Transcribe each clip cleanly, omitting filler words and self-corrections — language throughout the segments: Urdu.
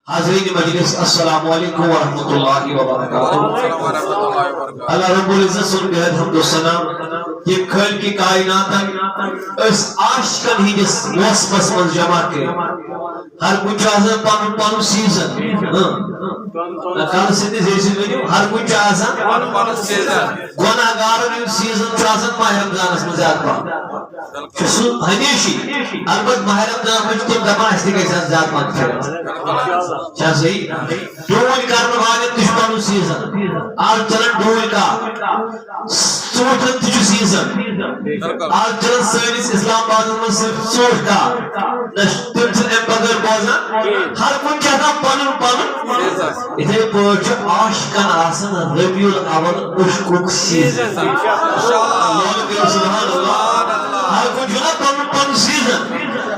حاضرین مجلس السلام علیکم ورحمۃ اللہ وبرکاتہ۔ اللہ رب العزت سن بہت حمد و ثنا یہ کھل کی کائنات اس عاشقن ہندس موسمس من جمع کر ہر کچھ آسان پن پن سیزن کل سندس ہر کچھ آسان گناہ گارن سیزن ماہ رمضانس من زیادہ پہ ہمیشی البتہ ماہ رمضان میں تم دپان زیادہ پہ کیا صحیح ڈول کرنے والے دشمنوں سیزن آج چلن ڈول کا ژوٗنٛٹھن تہِ چھُ سیزن آج چلن سٲنِس اسلام آبادس منٛز صرف ژوٗنٛٹھ کا تِم چھِنہٕ امہِ بغٲر بوزان ہر کُنہِ چھُ آسان پنُن پنُن یِتھے پٲٹھۍ چھُ عاشقن آسان ربیع الاول عشقُک سیزن سبحان اللہ ہر کُنہِ چھُ نا پنُن پنُن سیزن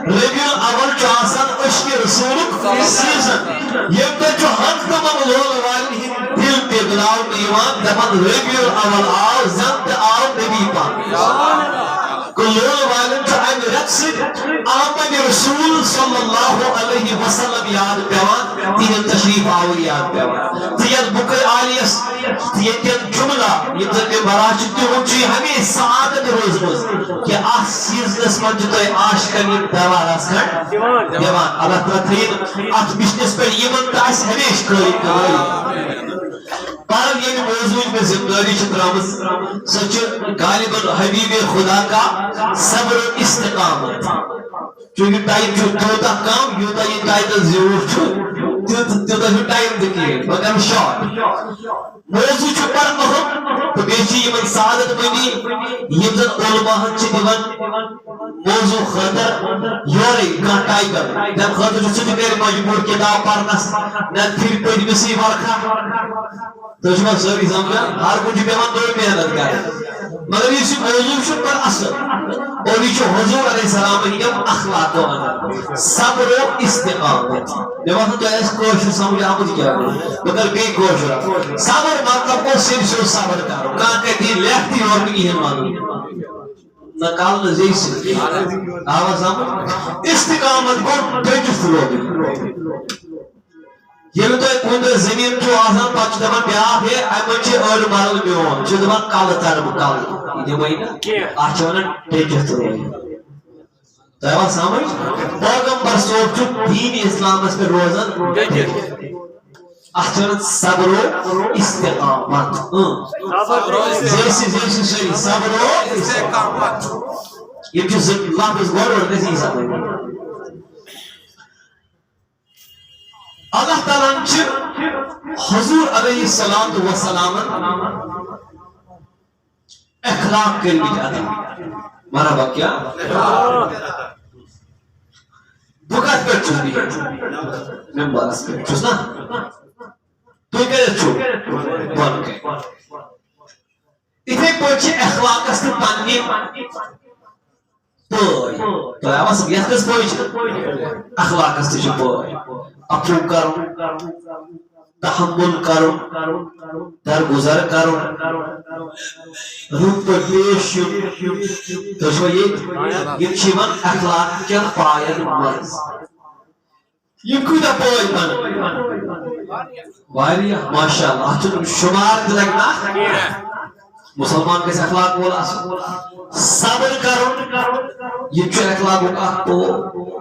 ربیع الاول چھُ آسان عشقِ رسوٗلُک سیزن یم تک حق تمام لوگ والے دل پہ بلاؤ ایمان دپن ربیع الاول آو زن آو نبی پاک کو لوگ والے ام رقص آمد رسول صلی اللہ علیہ وسلم یاد پیوان تین تشریف آور یاد پیوان تین بکر آلیس تین جملہ یہ تک براچ تیون چی ہمیں سعادت روز روز کہ آس سیزنس من جو تو عاشقن یہ دوا راس کھڑ دیوان اللہ تعالیٰ تین ات بشنس پر یہ منتا اس ہمیش کری کری پر یہ موضوع میں زمداری چترامز سچ غالباً حبیب خدا کا صبر و استقامت چونکہ ٹائم جو توتا کام یوتا یہ ٹائٹل ضرور چھو توتا جو ٹائم دکھئے مگر شارٹ موضوع چھو پر مہم تو بیشی یہ من سعادت بنی یہ زن علماء چی دیون موضوع خطر یوری کان ٹائگر جب خطر جو سنی میرے مجبور کتاب پرنس نہ پھر کوئی بسی ورکھا تو شما سوری سمجھا ہر کچھ پیمان دور محنت کرے مگر یہ موضوع چھو پر اصل اور یہ حضور علیہ السلام ہم اخلاق و انا صبر و استقامت جب ہم تو ایس کوشش سمجھا ہم کیا کریں مگر بے کوشش صبر مطلب کو صرف صبر کرو کہاں کہتی لیکتی اور بھی ہے معلوم نکال نزیز سے آواز ہم استقامت کو بیجس لوگ یہ تو کون زمین جو آسان پچ دپان بیاکھ ہے امن چھ ٲڑ مرل میون چھ دپان کل ترم کل یہ دمے نا اتھ چھ ونان ٹیکت روزِ تۄہہِ آوا سمجھ پیغمبر صٲب چھُ دین اسلامس پہ روزان اتھ چھ ونان صبر و استقامت جیسے سری صبر و استقامت یہ چھُ لفظ گۄڈٕ گژھِ یی سمجھ اللہ تعالیٰ چھِ حضور علیہ السلام اخلاق کرمٕتۍ عطا مرحبا کیا بہٕ کتھ پٮ۪ٹھ چھُس بِہِتھ ممبرس پٮ۪ٹھ چھُس نا تُہۍ کتٮ۪تھ چھِو بۄنہٕ کَنہِ یِتھے پٲٹھۍ چھِ اخلاقس تہِ پننہِ پٲے تۄہہِ آوا سمجھ یتھ کٔژ پٲے چھِ اخلاقس تہِ چھِ پٲے اپو کرو تحمل کرو درگزر کرو روپ پیش تو چھو یہ چھوان اخلاق کیا پائن مرز یہ کتا پائن من واریا ماشاءاللہ اچھو شمار دلگنا مسلمان کیسے اخلاق بولا صبر کرو یہ چھو اخلاق ہوگا تو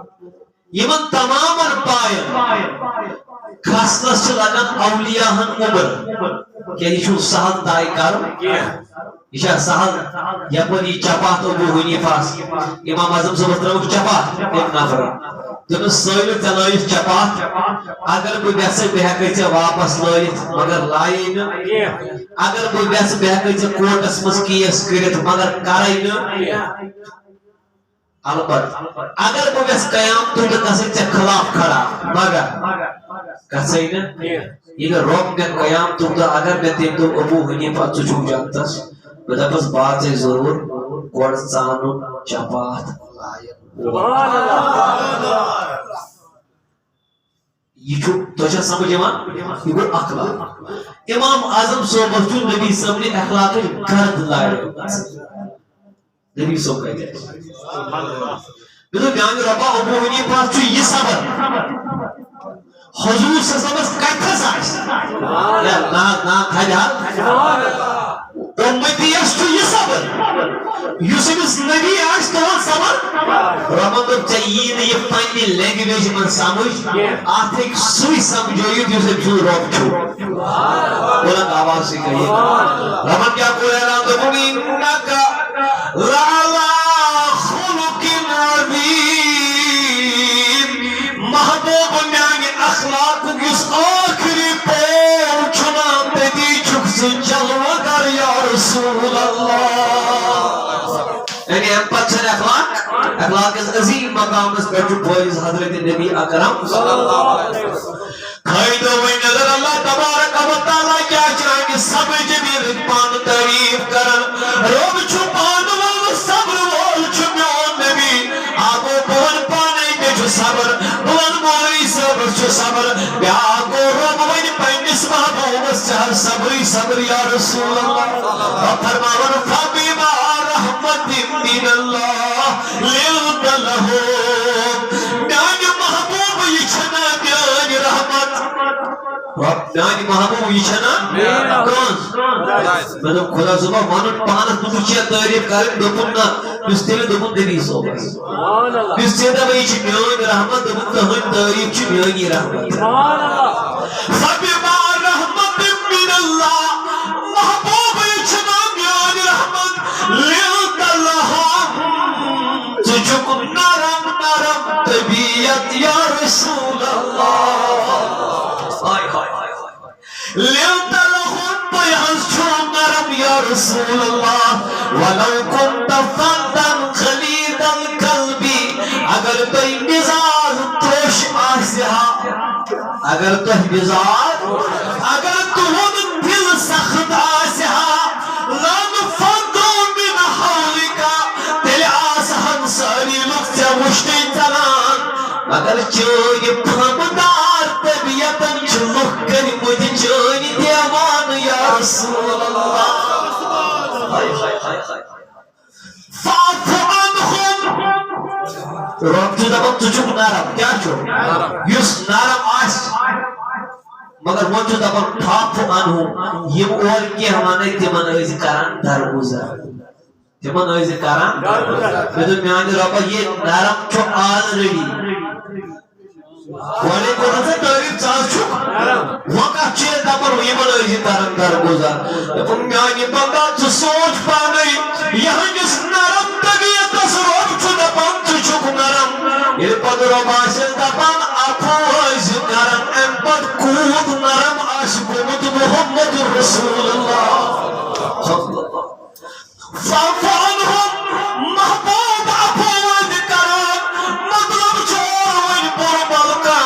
یہ من تمام پائن خاصنس چھ لگان اولیاء ہن عمر کہ یہ چھو سہل دائی کرو یہ چھا سہل یپر یہ چپات ابو حنیفاس امام اعظم صاحب تروک چپات ایک نفر جب سوئل چلائیس چپات اگر کوئی ویسے بہکے چھے واپس لائیت مگر لائی نا اگر کوئی ویسے بہکے چھے کوٹس مس کیس کرت مگر کرائی نا البت اگر کوئی ویسے قیام تو کسی چھے خلاف کھڑا مگر کسی نا یہ روک میں قیام تو اگر میں تیم تو ابو حنیفہ چچو جانتا بدا پس بات ہے ضرور گوڑ زانو چپات یہ چھو توچہ سمجھ یہ گوڑ اخلاق امام اعظم صحبت چھو نبی صاحب نے اخلاق گرد لائے نبی صاحب کہتے ہیں بدو بیان ربا ابو حنیفہ چھو یہ صبر حضور صلی اللہ علیہ وسلم کتھس آئیس یا نا کھجا امتی اس تو یہ صبر یوسف نبی آج تو صبر رحمت چاہیے یہ پانی لینگویج من سمجھ آتے ایک سوئی سمجھوئی یوسف جو روب چھو بلند آواز سے کہیے رحمت کیا کوئی اعلان تو بنی انکا لالا خلق عظیم محبوب میانی اخلاق کس آخری پور چھنا تدی چھکس جلوہ کر یا رسول اللہ یعنی ہم پچھر اخلاق اس عظیم مقام اس پر جو بوئیز حضرت نبی اکرم صلی اللہ علیہ وسلم خیدو وی نظر اللہ تبارک و تعالیٰ کیا چاہیے سب جمیل پان تعریف کرن روب چھپان وال صبر وال چھپیون نبی آگو بہن پانے پہ جو صبر بہن مولی صبر چھو صبر بیاگو روب وی پینس محبوب چہر صبری صبر یا رسول اللہ فرماون فبیما رحمت من اللہ لیلت لہو میانی محبوب یہ چھنا میانی رحمت میانی محبوب یہ چھنا کون میں تو خدا صبح مانت پانت مجھے تعریف کریں دپنا پستیل دپن دنی صبح پستیل دبئی چھ میانی رحمت دپن تہن تعریف چھ میانی رحمت فبیما رحمت من اللہ محبوب یہ چھنا میانی رحمت لیلت لہو تجھک نرم نرم طبیعت یا رسول اللہ لیلت لہم بیہنس چھو نرم یا رسول اللہ ولو کنت فندن خلید القلبی اگر تو مزاج توش آسیہا اگر تو مزاج اگر تو دل سخت آسیہا لن فندو من حولکا دل آسہن ساری لکھتے مشتی تلان اگر چوئی پھمدار طبیعتن چلوک کری مجھے چوئی دیوان یا رسول اللہ فاعف عنہم رب جو دبا تجھو نرم کیا چھو یس نرم آس مگر وہ جو دبا فاعف عنہم یہ اور کی ہمانے تیمن ایزی کران در گزر تیمن ایزی کران میں تو میانی ربا یہ نرم چھو آلریڈی ولی قرآن سے تعریف چاہت چھو وقت چیز دبر ہوئی منازی کرن در گزر لیکن میانی بندہ چھ سوچ پانے یہاں جس نرم طبیعت سروب چھو دبان چھو نرم یہ پد رباشل دبان اپوز نرم ام پد کود نرم عاشقومت محمد رسول اللہ فاعف عنہم محبوب اپوز کرن مطلب چھوڑ وین بربل کا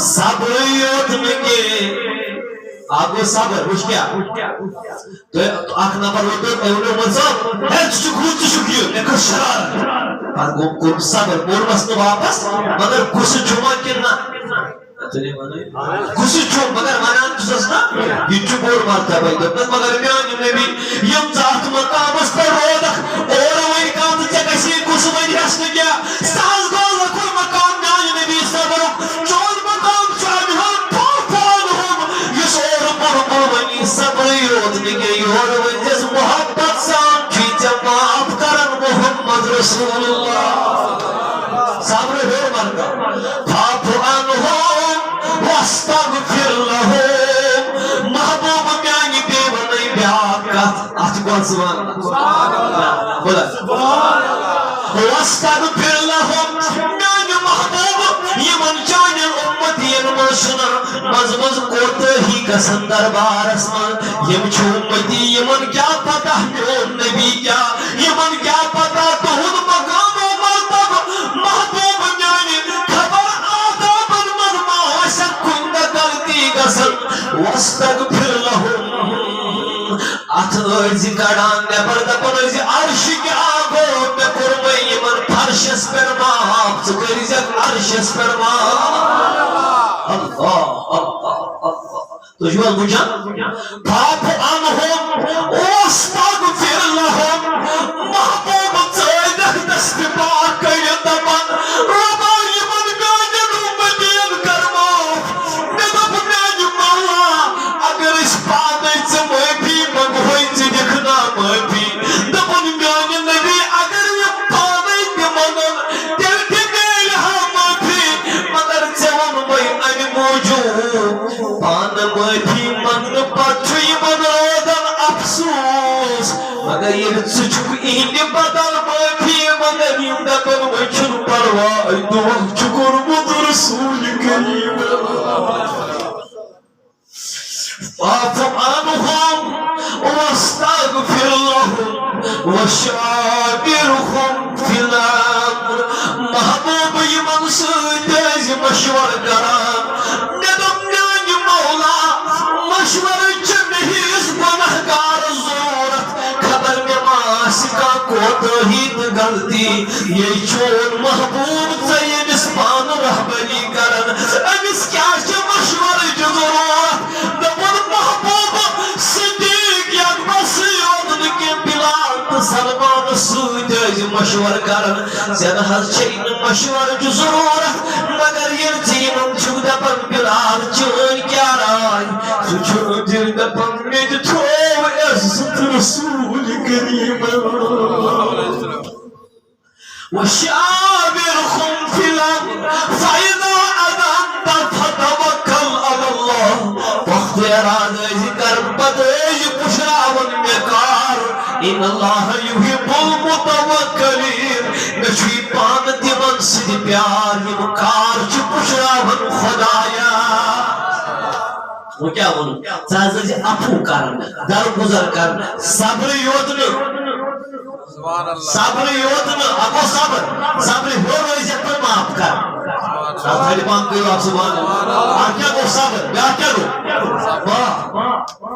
صبر یوتنگی آگو صبر وش کیا تو آنکھ نفر ہوتا ہے انہوں نے منصب ہے چکو چکیو لیکن شرار پس گم کن صبر مور بسنو واپس مگر کس جمع کرنا کسی چھو مگر منان تسسنا یہ چھو بور مارتا بھائی دبنت مگر میانی میں بھی یم ذات مقام اس پر رودک اور وہی کام تجھے کسی کس وہی حسن کیا ساز گول لکھو مقام میانی میں بھی صبرک چون مقام چاہم پاپان ہم یہ سور پر وہی صبری رودنگی اور وہی جس محبت سان کی جماعت کرن محمد رسول اللہ صبر ہو مرگا پاپ انہو واستغفر لهم محبوب میانی بیونی بیاکت آج کون سبحان اللہ واستغفر لهم میانی محبوب یمن جانی امتین مشنا مزمز کوتا ہی کسن دربار اسمان یم چھو امتی یمن کیا پتا میون نبی کیا یمن کیا پتا تہن مقام و مرتب محبوب میانی خبر آدابن مدما وشک کن غلطی گسن واستغفر لهم اتھرزی کڑان نبر دپن ازی عرش کے آگو میں قربی یمن فرشس پر ماہب سکریزک عرشس پر ماہب اللہ اللہ اللہ تو جو مجھا پاپ عنہم واستغفر لهم محبوب زیدہ دست پاک کئی دبن ربا یمن میانی رومدین کرما موجود پان معافی منگ پچھوئی من رودن افسوس مگر یہ سچک این بدل معافی مگر این دپن وچن پروائی دعا چکر مد رسول کریم فاعف عنهم واستغفر لهم وشاورهم في الامر محبوب یمن سۭتۍ مشور کران ندم میانہِ مولا مشور چھِ مےٚ ہِوِس گۄنہگار ضروٗرت خبر مےٚ ما آسہِ کانٛہہ کوتٲہی تہٕ غلطی یے چون محبوب ژٕ ییٚمِس پانہٕ رہبری کران أمِس کیٛاہ چھِ مشورٕچ ضروٗرت سلمان سۭتۍ مشور کران ژےٚ حظ چھےٚ نہٕ مشورٕچ ضروٗرت مگر ییٚلہِ ژٕ یِمن چھُکھ دپان بِلال چٲنۍ کیٛاہ راے سُہ چھُ دِل دپان مےٚ تہِ تھوو عزت رسول کریم وشاورهم في الامر فاذا عزمت فتوكل على الله وقت ارادة کرم پتہٕ پُشراوان مےٚ کار ان اللہ یحب المتوکلین مےٚ چھُ یہِ پانہٕ تِمن سۭتۍ پیار یِم کار چھِ پُشراوان خۄدایا وہ کیا ووٚنُن ژٕ حظ ٲسۍ اَپُز کران درگُزر کران صبرٕے یوت نہٕ صبر یوت نہٕ اگو صبر ہیوٚر ٲسِتھ تہٕ معاف کر تھٲیِو پان کٔرِو اکھ سُبحان اللہ اکھ کیٛاہ گوٚو صبر بیٛاکھ کیٛاہ گوٚو واہ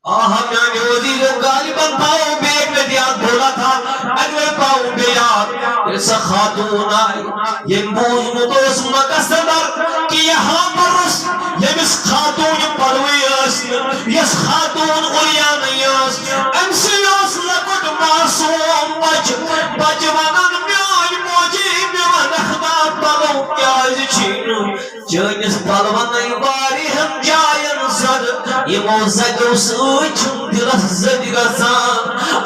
آہا میانہِ وزیٖرو غالباً پاوو بیٚیہِ مےٚ تہِ یاد بولا تھا اَکہِ لٹہِ پاوو بیٚیہِ یاد ییٚلہِ سۄ خاتوٗن آیہِ ییٚمۍ بوٗزمُت اوس مقصدر کہ یہاں پر ییٚمِس خاتوٗنہِ پروٕے ٲس نہٕ یۄس خاتوٗن عُریانٕے ٲس أمۍ سٕے اوس لۄکُٹ معصوٗم بچہِ ونان میٲنۍ موجی مےٚ ونکھ نا پلو کیٛازِ چھِی نہٕ چٲنِس پلونٕے واریاہن جاین زد یِمو زدیو سۭتۍ چھُم دِلس زدِ گژھان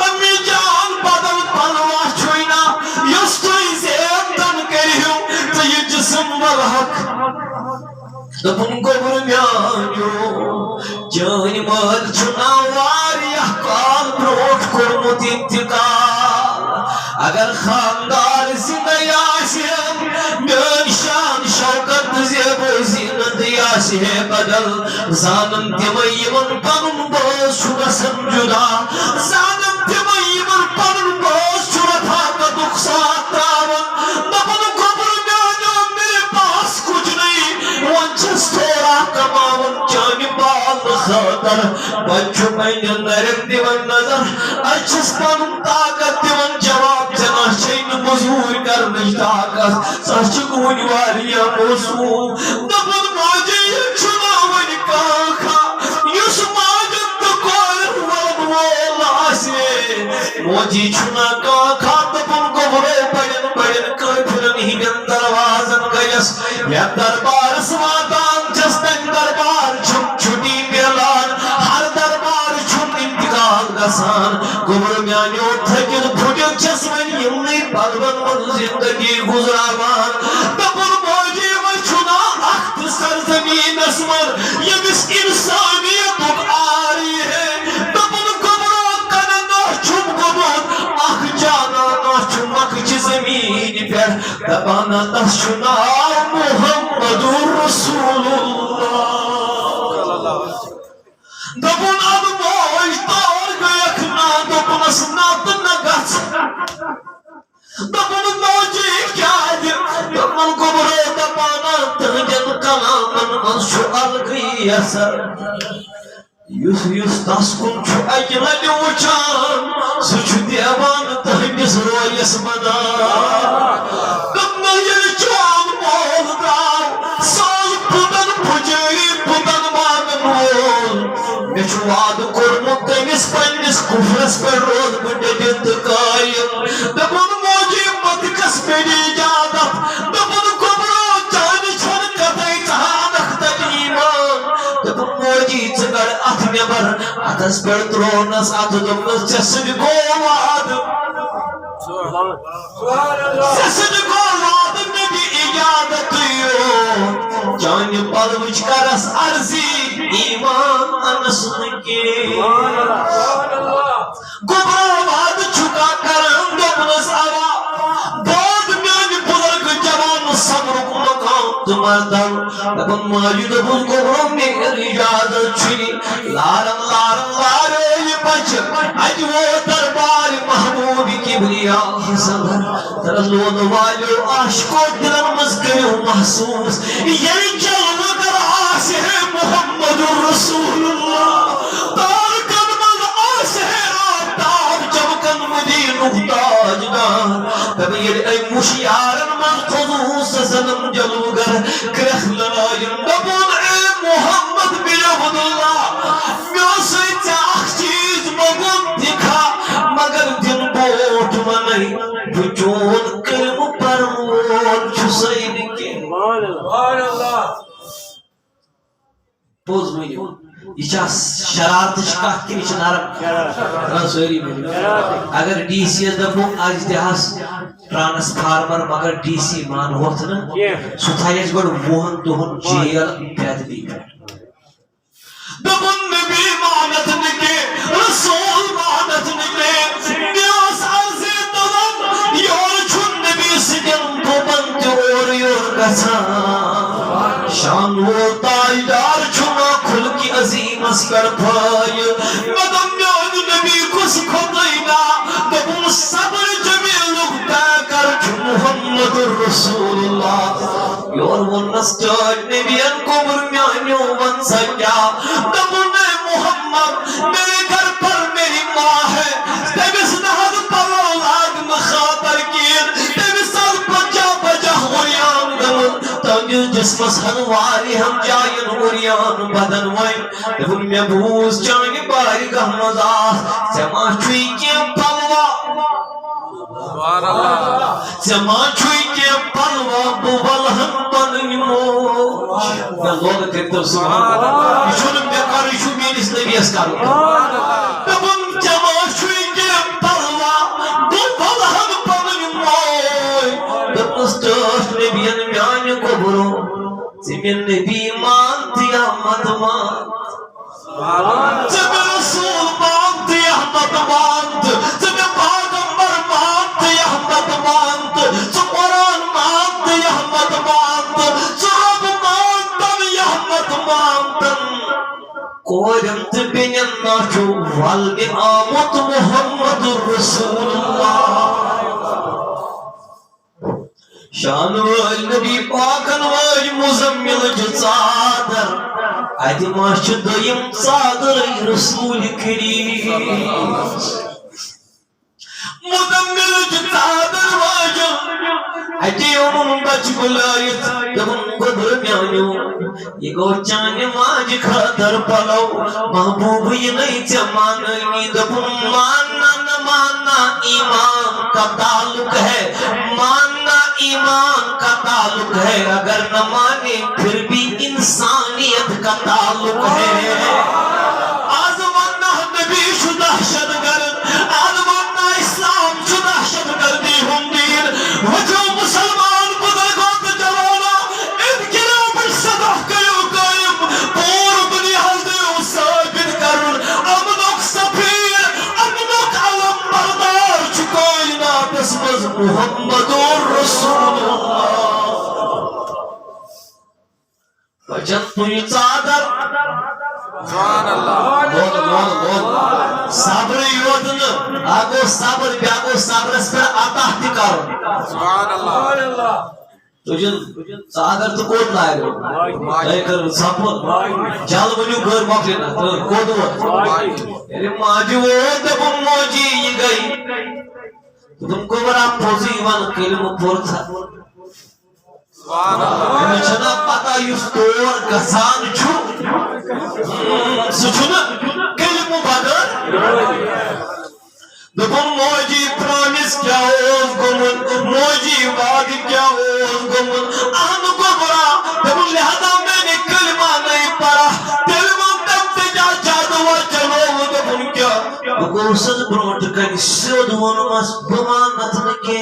امی جان بدل پلوا چھُے نا یُس تُہۍ زیٖنتن کٔرِو تہٕ یہِ جسم ولہکھ دوٚپُن گوٚبُر میٛانیو چٲنۍ مٲلۍ چھُنا واریاہ کال برٛونٛٹھ کوٚرمُت انتقال اگر خاندار زِندَے آسہِ میٛٲنۍ شان شوکت تہٕ زیبو زیٖنت آسہِ ہے بدل زانن تِمے یِمن پنُن بٲژ چھُ گژھان جُدا زانن تِمے یِمن پنُن بٲژ چھُ رفاقتُک ساتھ ترٛاوان دوٚپُن گوٚبُر میٛانیو میرے پاس کچھ نہیں وۄنۍ چھَس تھوڑا کماوان چانہِ بالہٕ خٲطر وۄنۍ چھُ پننٮ۪ن نرٮ۪ن دِوان نظر اَسہِ چھُس پنُن طاقت دِوان جواب ژےٚ نہ چھے نہٕ موٚزوٗرۍ کرنٕچ طاقت ژٕ چھُکھ وُنہِ واریاہ موسوٗم دوٚپُن موجی ییٚتہِ چھُنا وۄنۍ کانٛہہ یُس ماجن تہٕ کورٮ۪ن ولن وول آسہِ موجی چھُنا کانٛہہ دوٚپُن گوٚبرو بڑٮ۪ن بڑٮ۪ن کٲفِرن ہٕنٛدٮ۪ن دروازن گٔیس یتھ دربارس واتان چھس تمہِ دربار چھُم چھُٹی میلان ہر دربار چھُم انتقال گژھان گوٚبُر میٛانیو تھٔکِتھ پھُٹِتھ چھس وۄنۍ یِمنٕے پلون منٛز زندگی گُزراوان دوٚپُن موجی وۄنۍ چھُنا اکھ تہِ سرزمیٖنس منٛز ییٚمِس انسانیتُک آر یِہے دوٚپُن گوٚبرو کنہٕ چھُم گوٚمُت اکھ جانانہ چھُ مکھچہِ زمیٖنہِ پٮ۪ٹھ دپان تس چھُ ناو محمدُر رسول اللہ دوٚپُن ادٕ موج تور گٔیکھ نا دوٚپُنس نہ تہٕ نہ گژھ دوٚپُن موجی کیٛازِ دوٚپُن گوٚبرو دپان تٕہنٛدٮ۪ن کلامن منٛز چھُ الگٕے اثر یُس تس کُن چھُ اکہِ لٹہِ وٕچھان سُہ چھُ دیوان تٕہنٛدِس رویس بنان دوٚپنس ییٚلہِ چون مول درٛاو سُہ اوس بُتن پھُچٲری بُتن مانن وول مےٚ چھُ وعدٕ کوٚرمُت تٔمِس پننِس کُفرس پٮ۪ٹھ روزٕ بہٕ ڈٔٹِتھ تہٕ قٲیِم دوٚپُن موجی مت کھس مےٚ دِ اِجازت دوٚپُن گوٚبرو چانہِ چھنہٕ کتھے ژٕ ہاونکھ تتہِ ایٖمان دوٚپُن موجی ژٕ کڑ اتھ نٮ۪بر اتھس پٮ۪ٹھ ترٛوونس اتھٕ دوٚپنس ژےٚ سۭتۍ گوٚو وعدٕ ژےٚ سۭتۍ گوٚو وعدٕ مےٚ دِ اِجازت شہادت چانہ پلوچ کرس عرضی ایمان انس کے گبرا واد چھکا کرم دوپنس اوا بود میان بزرگ جوان صبر مقام تمردن دپن ماجد بن گبرو میرے اجازت چھنی لارن لارن لارے یہ بچ اج وہ دربار محبوب کبریا حسن ترلون والو عاشقو دلن مز کرو محسوس یہ جلوہ کر آسے محمد رسول اللہ تارکن مز آسے آتاب جبکن مدین محتاج دان تبیر اے مشیارن من خضوص سلم جلوہ کر کرخ لنائن نبون اے محمد بن عبداللہ میوسیت اخ چیز مگن دکھا مگر دن بوٹ منائی بچون کلم پرمون چھسین کے پوز مجھے یہ شرارت شکاہ کی نرم سوری اگر ڈی سی ایس دپو اجتہاس ٹرانسفارمر مگر ڈی سی مان ہوت نا سو تھایس گوڑ وہن دہن جیل پیدلی دپن نبی مانت نکے رسول مانت نکے نیاس عرضی دلن یور چھن نبی سجن کو بنت اور یور گسان شان وہ تاجدار چھنا کھل کی عظیم اسکر پھائی مدم میان نبی کس خطینا دپن صبر جمیل لکتا کر چھو محمد رسول اللہ یور ونس چاج نبیان کو برمیانیو ون سکیا دپن محمد میرے گھر پر میری ماں ہے تیبس نہد پر اولاد مخاطر کین تیبس سال بجا بجا ہوریان گمن تاکہ جسمس ہنواری ہم جائن ہوریان بدن وائن دپن میں بھوز چانی باری گہمزاس سما چھوئی کے پلوا سما چھوئی کے پلوا بولہن پنیمو میں لوگ کرتا سبحان اللہ شنم میں کارشو میرس نبیس کارو دپن جما چھوئی کے پلوا بولہن پنیمو دپن ستاش نبیان میان کو برو زمین نبی مانتی احمد مانت زمین رسول مانتی احمد مانت زمین پیغمبر مانتی احمد مانت زو قرآن مانتی احمد مانت زو رب مانتن احمد مانتن کورم تبینن ناچو والد آمد محمد رسول اللہ شان وال نبی پاکن وال مزمل جو صادر ادماش دیم صادر رسول کریم مزمل جو صادر واجو ادیوم بچ بلایت دم گدر میانو یہ گو چانے ماج خاطر پلو محبوب یہ نہیں چماننی دبن ماننا نہ ماننا ایمان کا تعلق ہے ماننا ایمان کا تعلق ہے اگر نہ مانے پھر بھی انسانیت کا تعلق ہے آزمانہ نبی شدہ شدگر آزمانہ اسلام شدہ شدگردی ہم دیر وجہ مسلمان بدرگوت جوانا انقلاب صدح کیوں قائم پور دنیا دیو ثابت کرن امنک سفیر امنک علم بردار چکوئی ناتس مز محمد رسول اللہ وجن توی صادر سبحان اللہ صبر یودن آگو صبر بیاگو صبر اس پر آتاہ تکارو سبحان اللہ تجھن صادر تو کوٹ لائے گو لیکن صبر جال بنیو گھر مکلینا تو کوٹ ہوا یعنی ماجی وہ دبن موجی یہ گئی تم کو برا پوزی وان کلم پور تھا ہمیں چھنا پتا یس طور گسان چھو سچھنا کلم بگر دبن موجی پرامس کیا اوز گمن موجی واد کیا اوز گمن آن کو برا دبن لہذا میں نے کلمہ نہیں پڑا کلمہ تب تجا جادو چلو دبن کیا بگوسد بروٹ کنی سود ونمس بمانت نکے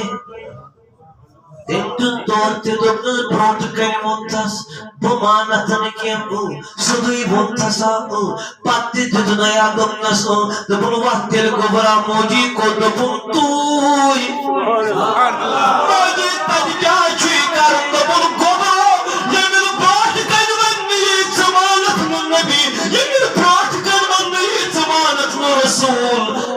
Dentro torte do pronto que montas, bomana também que é bom, sudo e montas a patti de tudo é a domnação, do bom bater cobra moji quando pontui, moji tá de jaci caramba bom cobra, yemil port kan mani zamanat no nabi, yemil port kan mani zamanat no rasul,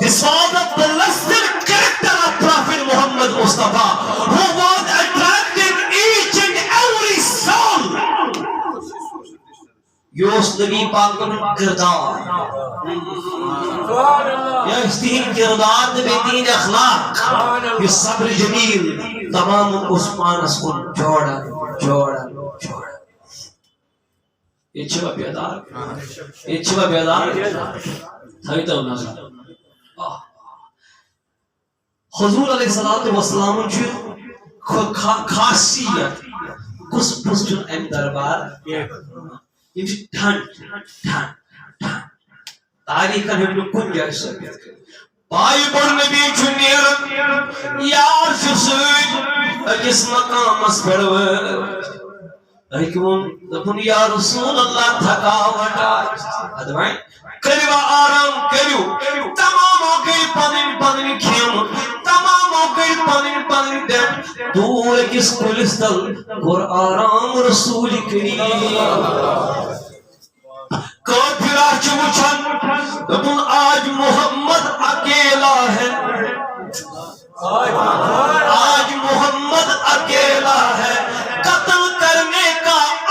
This was the blessed character of Prophet Muhammad Mustafa who was attracting each and every soul Yos Nabi Pak ka kirdar Ya istihim kirdar da betin akhlaq Ye sabr jameel Tamam Usman askun joda joda joda İçime bedar İçime bedar Tayta nazar Huzur Aleyhissalatu Vesselam'ın şu khasiyet kus pustun em darbar Im tan tan tan Tarikan hemnu kun jaisa Pai par nabi chunir Yar şusud Akis maqamas padwa Aikum Dapun ya Rasulullah thakawata Advai Kariva aram kariu Tamam ho gayi panin khim Tamam ho gayi panin dem Dur kis kulistal Gur aram Rasul kareem Kafira çubuçan Dapun aaj Muhammad akela hai Aaj Muhammad akela hai Qatl karne ka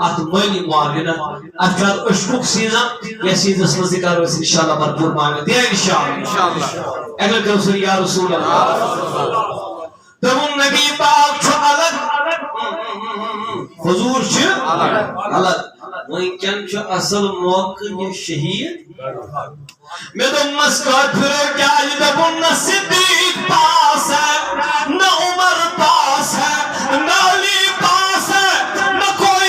at mali muavinat after ushbuk season ya season mazikar was inshallah bharpur muavinat ya inshallah agar karo ya rasulullah tabun nabi pak chu alag huzur chu alag mumkin chu asal mawqi ye shahid medum maskar phir kya tabun siddiq paas hai na umar paas hai na ali paas hai na koi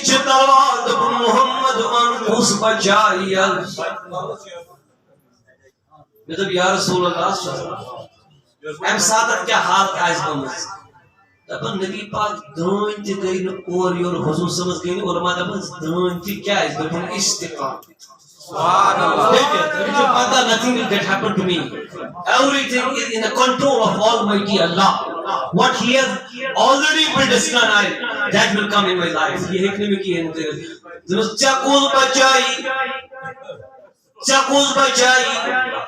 نش تلوار محمد ون کس بچائی میں دب یا رسول اللہ ام ساتھ کیا حالت آس گمز دپان نبی پاک دان تہ گئی اور یور حضور سمجھ گئی علماء دپان دان تہ کیا دپان استقامت سبحان اللہ پتہ nothing will get happen to me everything is in the control of Almighty Allah what he has already predestined that will come in my life یہ ہیکنے میں کی ہے چکوز بچائی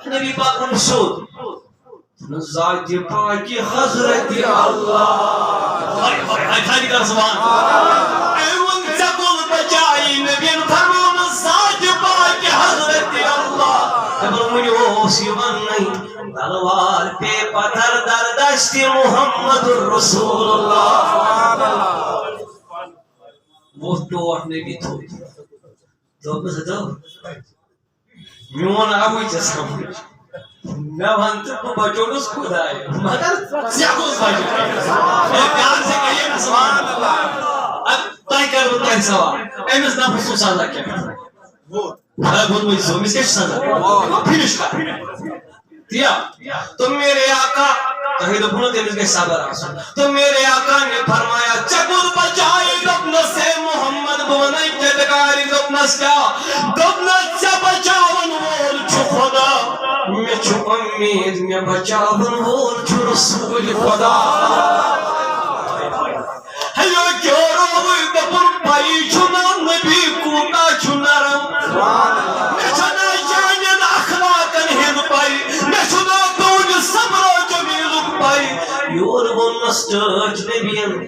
نبی پاک ان شود ذات پاک حضرت اللہ خالی کر سبحان ایون چکوز بچائی نبی فرمان ذات پاک حضرت اللہ ایون منی اوسی من نہیں تلوار پہ پتھر در دشت محمد رسول اللہ وہ ٹوٹ نبی تھوڑی تو بس دو میون آوی چسکم میں وانتا تو بچونس خدا ہے مگر سیاکوز بچو پیار سے کہیے نا سبحان اللہ اب تائی کر بتا ہے سوال ایمس نفسو سازا کیا بھول مجھ سے مجھ سے سازا پھینش کر دیا تم میرے آقا کہیں تو بھولو تیمس کے صبر آسو تو میرے آقا نے فرمایا چکوز بچائی دبنس سے محمد بونائی جدگاری دبنس کیا دبنس سے بچاون وول چھو خدا میں چھو امید میں بچاون وول چھو رسول خدا ہیو کیوں روی دبن پائی چھنا نبی کونا چھنرم میں چھنا جانن اخلاقن ہند پائی میں چھنا دون صبر و جمیل پائی یور بونس چرچ نبین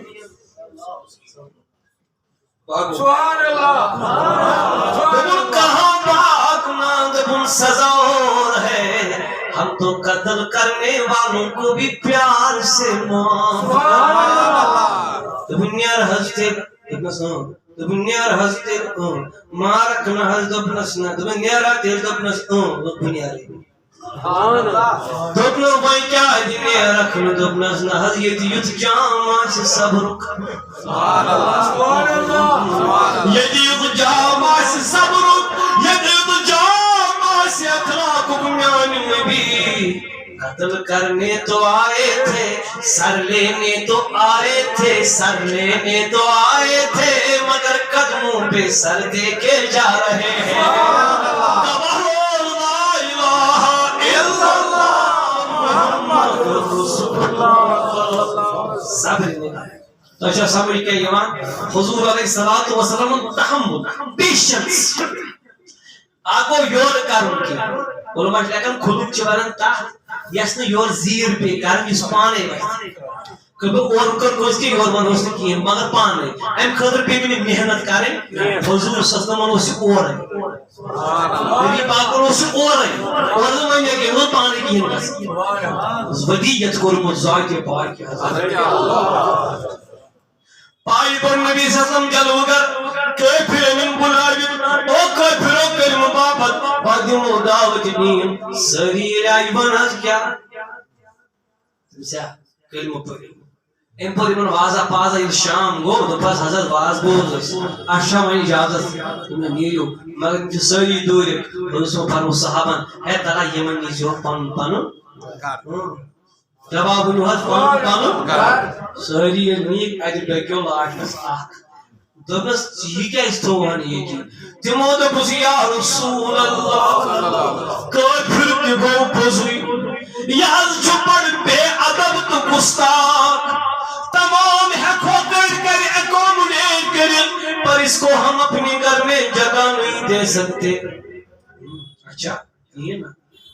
سبحان اللہ دبن کہاں پاک نا دبن سزا اور ہے ہم تو قتل کرنے والوں کو بھی پیار سے معاف دبن نیار ہستے دبن نیار ہستے مارک نہ ہس دبنس نہ دبن نیارا تیل دبنس دبن نیاری دبنو بھائی کیا دنے رکھن دبنس نہ ہس یہ یت جامع سے صبرک یہ یت جامع سے صبرک یہ یت جامع سے اخلاق میان نبی قتل کرنے تو آئے تھے سر لینے تو آئے تھے سر لینے تو آئے تھے مگر قدموں پہ سر دے کے جا رہے ہیں تو اچھا صبر کے ایمان حضور علیہ الصلوۃ والسلام تحمل پیشنس آگو یور کرن کی علماء لیکن خلوق چورن تحت یسن یور زیر پہ کرن اس پانے کبھی اور کر کوس کی یور من اس کی مگر پانے ام خاطر پہ بھی محنت کریں حضور صلی اللہ علیہ وسلم اور نبی پاک اس اور من یہ کہ وہ پانے کی بس ودیت کرم ذات پاک کی حضرت اللہ پائی پر نبی صلی اللہ علیہ وسلم جلوگر کافر من بلاوی او کافروں کلمہ بابت بادیمو دعوت دین سریر آئی بناز کیا تمسا کلمہ پر ام پر من وازا پازا یہ شام گو تو پاس حضرت واز بوز اشام این اجازت تمہیں نیو مگر جو سری دوری رسول فرمو صحابان ہے تلا یمن نیزیو پن پنو جواب نوحد پانو ساری نیک ایت بیکیو لاشنس آخ دبنس یہ کیا اس توان یہ کی تمو دبس یا رسول اللہ کافر کی گو پزوی یاد چھپڑ بے عدب تو گستاخ تمام حقوں کر اکومولیٹ کریں پر اس کو ہم اپنے گھر میں جگہ نہیں دے سکتے اچھا یہ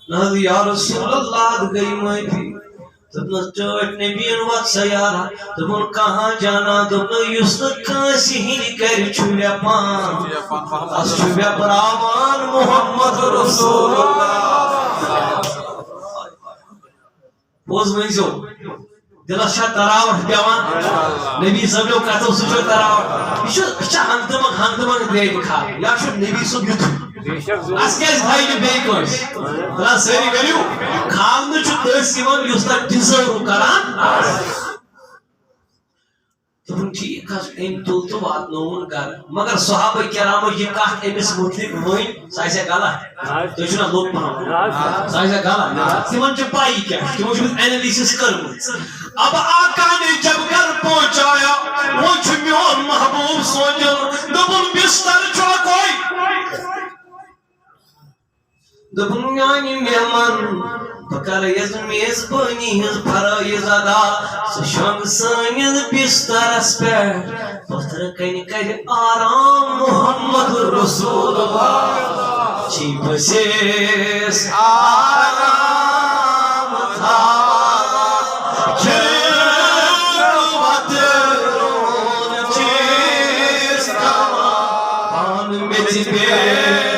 نا یا رسول اللہ گئی میں بھی دبنا چوٹ نبیان وقت سیارہ دبن کہاں جانا دبنا یوسف کاسی ہی کر چھوڑیا پان اس چھوڑیا پراوان محمد رسول اللہ پوز منزو دلس شاہ تراوٹ پیوان نبی سب لوگ کہتا اس چھو تراوٹ یہ چھو ہنگدمان دے دکھا یا چھو نبی سب یوتو اس کیس بھائی نے بے کوش بلا سری گلیو کھامن چھو ترسی من یوستا ڈیزرو کران تو ٹھیک تل تو واتنون گر مگر صحابہ کرامو یہ کت امس متعلق ون سہ غلط تھی نا لوگ سہ غلط تمن پائی کیا تمو اینالسس کرمت اب آقا نے جب گھر پہنچایا وہ میون محبوب سوچن دپن بستر چھا کوئی دپن میانی مہمان بکر یز میزبانی ہز فرائض ادا سہ شونگ سانس بسترس پہ پتھر کن کر آرام محمد رسول اللہ چی بسیس آرام تھا خلوت رون چیز پان مچ بے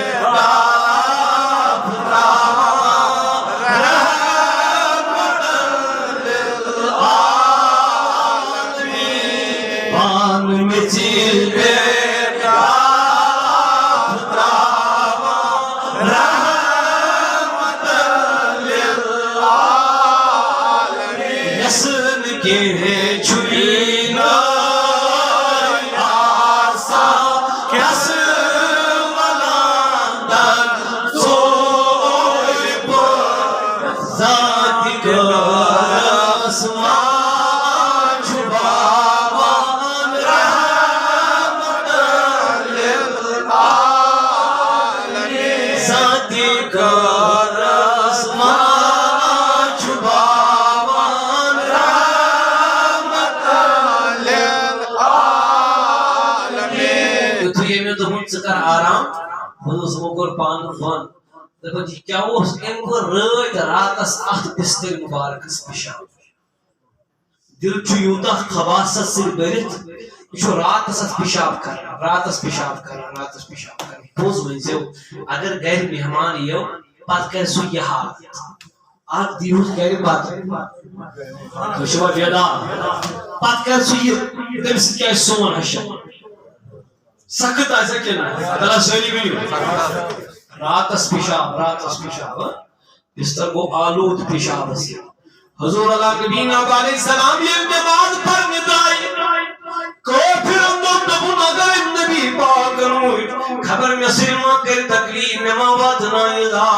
آرام کور پان بند دپان کیا ام کور رات راتس ات بستر مبارکس پیشاب دل یوتہ خباست سی برت یہ راتس ات پیشاب کر راتس پیشاب کر راتس پیشاب کر پوز ونزو اگر گھر مہمان یو پتہ کر سو یہ حالت اک دیوس گھر بات تشوا بیدار پتہ کر سو یہ تمس کیا سون حشر سخت ایسا کہنا ہے اللہ سہری بھی راتس پیشاب بستر کو آلود پیشاب سے حضور اللہ نبی علیہ السلام یہ نماز پر ندائی کافر اندر دبن اگر نبی پاک نوئی خبر میں سلمہ کر تکلیف میں مواد نائدہ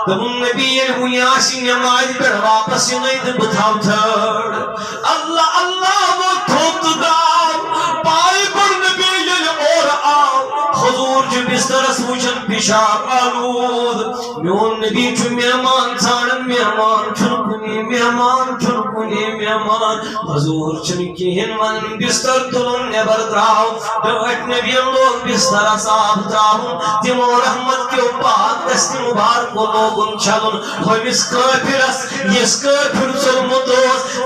دبن نبی ہوئی آسی نماز پر واپس نہیں بتاو تھڑ اللہ اللہ وہ تھوت دار پائی پر نبی حضور جو بسترس وچن پیشاب آلود میون نبی چو مہمان ژھانڈن مہمان چھنکنی مہمان حضور چن کہین ون بستر تلن نبر تراو ڈٹ نبی لوگ بستر صاف تراون تمو رحمت کیو پاک دست مبارک لوگن چھلن ہومس کافرس یس کافر ظلمت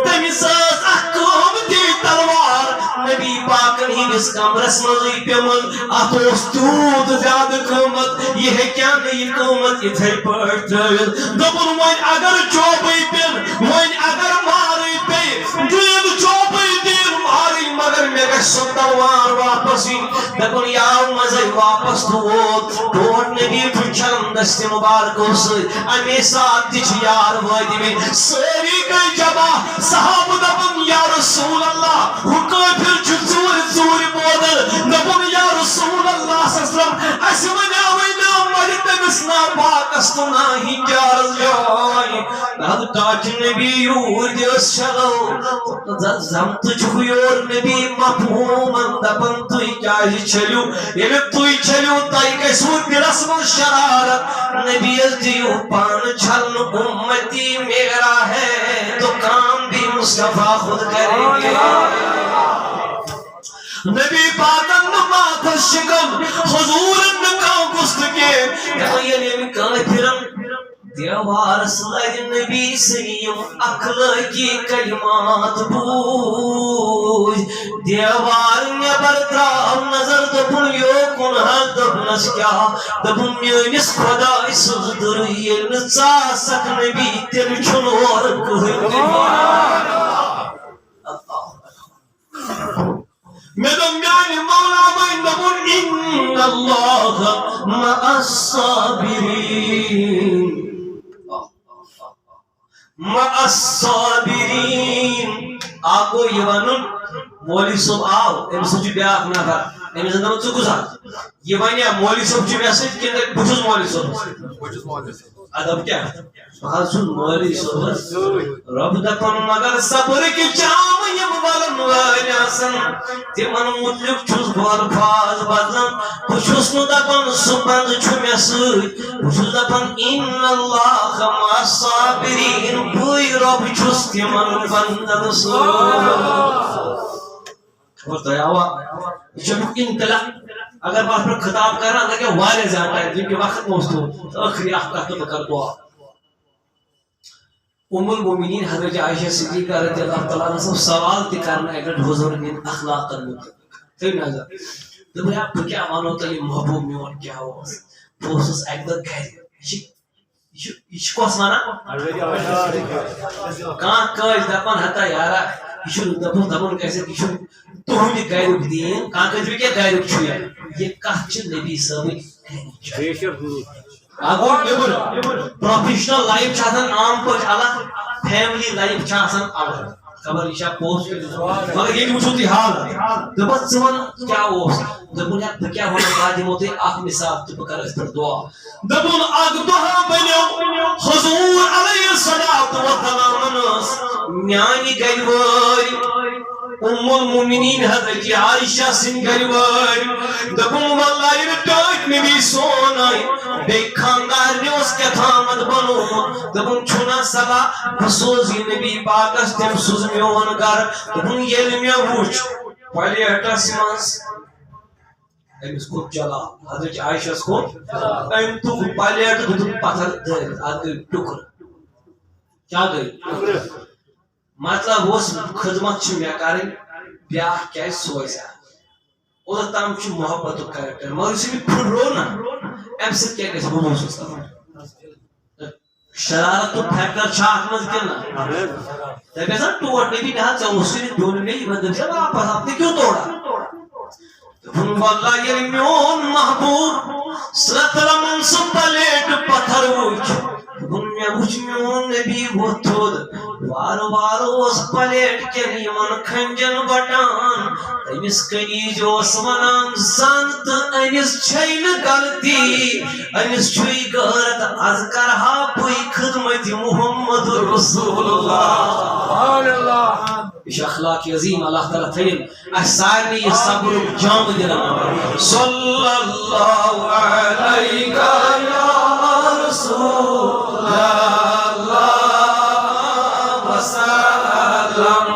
تمس احکام دی تلوار نبی پاکن ہندس کمرس مزی پیمن ات تیوت زیادہ قیمت یہ کیا نہیں قیمت اتھے پٹ دپن ون اگر چوبئی پین ون اگر ماری پی دین چوبئی دین ماری مگر مے گژھِ سُہ تلوار واپس دپن یاو مزے واپس ووت ٹوٹ نبی چھلن دست مبارکو سۭتۍ امی ساتھ تہِ چھِ یار وٲتمٕتۍ سٲری گٔے جمع صحابہ دپن یا رسول اللہ ہُہ کٲفِر چھُ ژوٗرِ بودل دپن یا رسول اللہ سسلم اس وناوی نام مجھ تمس نا پاکس تو ناہی جارز جائی ناد کاچ نبی یور دیس شلو زمت چھویور نبی مفہومن دپن توی کیا چھلیو یعنی توی چھلیو تائی کیسو دلس من شرارت نبی از دیو پان چھلن امتی میرا ہے تو کام بھی مصطفیٰ خود کریں گے نبی پاکن نمات شکم حضور نکاو گست کے یعنی کافرم دیوار سلائی نبی سیم اخلاقی کلمات بوج دیوار نیبر تراو نظر دپن یو کن حل دپنس کیا دپن میونس خدا سزدر یہ نچا سک نبی تیل چھنور کہتے میدم میانی مولا بین دبون ان اللہ مع الصابرین مع الصابرین آگو یہ ونن مولوی صٲب آو أمِس سۭتۍ چھُ بیٛاکھ نفر أمِس زن دوٚپ ژٕ کُس ہا یہِ وَنہِ مولوی صٲب چھُ مےٚ سۭتۍ کِنہٕ بہٕ چھُس مولوی صٲبس ادب کیٛاہ بہٕ حظ چھُس مولوی صٲبس رۄب دپان مگر صبر کہِ جام یِم ولن وٲلۍ آسن تِمن مُتعلق چھُس بہٕ الفاظ بدلان بہٕ چھُس نہٕ دپان سُہ بنٛد چھُ مےٚ سۭتۍ بہٕ چھُس دپان اِن اللہ مع الصابرین بٕے رۄب چھُس تِمن بنٛدن سۭتۍ اور دعوا یہ انطلاع اگر بات پر خطاب کرنا لگے واریاہ زیادہ ٹائم کیونکہ وقت موجود آخری اخ کتھ بہ کر دعا ام المؤمنین حضرت عائشہ صدیقہ رضی اللہ تعالیٰ عنہ سے سوال تہ کرنا ایک حضور نے اخلاق متعلق تم نظر دب یا بہ کیا وانو تلی محبوب میون کیا اوس بوسس ایک دہ گھر یہ کس وانا کان کاج دپان ہتا یارا یہ دپان کیسے یہ تہند گرک دین کان کہہ کیا گرک چھ یہ کتھ چھ نبی صاحب اگر پروفیشنل لائف عام پہ الگ فیملی لائف الگ خبر یہ پوسٹ مگر یہ وچھو تھی حال دپس ژٕ ون کیا دپن بہ کیا ون بہٕ دمو تۄہہِ اکھ مثال تہٕ بہٕ کرٕ أتھۍ پٮ۪ٹھ دعا دپن اکھ دۄہ بنیو حضور علیہ الصلوۃ والسلام میانہِ گرِ وٲرۍ ام المؤمنین حضرت عائشہ سن گھر وٲرۍ دپن واللہ ییٚلہِ ٹٲٹھۍ نبی سون آیہِ بیٚیہِ خاندارنہِ اوس کیٛاہتامتھ بنومُت دپن چھُنا صلاح بہٕ سوزٕ یہِ نبی پاکس تٔمۍ سوٗز میون گرٕ دپن ییٚلہِ مےٚ وُچھ پلیٹس منٛز أمِس کھوٚت چلا حضرت عائشہس کھوٚت أمۍ تُل پلیٹ دیُتُن پتھر دٲرِتھ اتھ گٔے ٹُکرٕ کیٛاہ گٔے مطلب اس خدمت چھ مے کریں بیاکھ کیٛازِ سوزِ اوٚتتھ تام چھ محبت کریکٹر مگر یُس یہِ پھٕٹرو نا امہِ سۭتۍ کیٛاہ گژھِ بہٕ اوسُس دپان شرارت فیکٹر چھا اتھ منٛز کِنہٕ دپیس نا ٹوٹ نبی نہ ژےٚ اوسُے نہٕ دیُن مےٚ یِمن دپیس واپس اتھ تہِ کیوں توڑا دپُن واللہ ییٚلہِ میون محبوب سرترمن سُہ پلیٹ پتھر وٕچھ دپُن مےٚ وٕچھ میون نبی ووٚتھ تھوٚد وارٕ وارٕ اوس پلیٹ کٮ۪ن یِمن کھنجن بٹان أمِس کنیٖز اوس ونان زن تہٕ أمِس چھے نہٕ غلطی أمِس چھُے غٲرت از کرہا بٕے خدمت محمد رسول اللہ یہ اخلاق عظیم اللہ تعالیٰ تھین اس سارنی یہ صبر جام دلن صلی اللہ علیہ یا رسول اللہ وسلم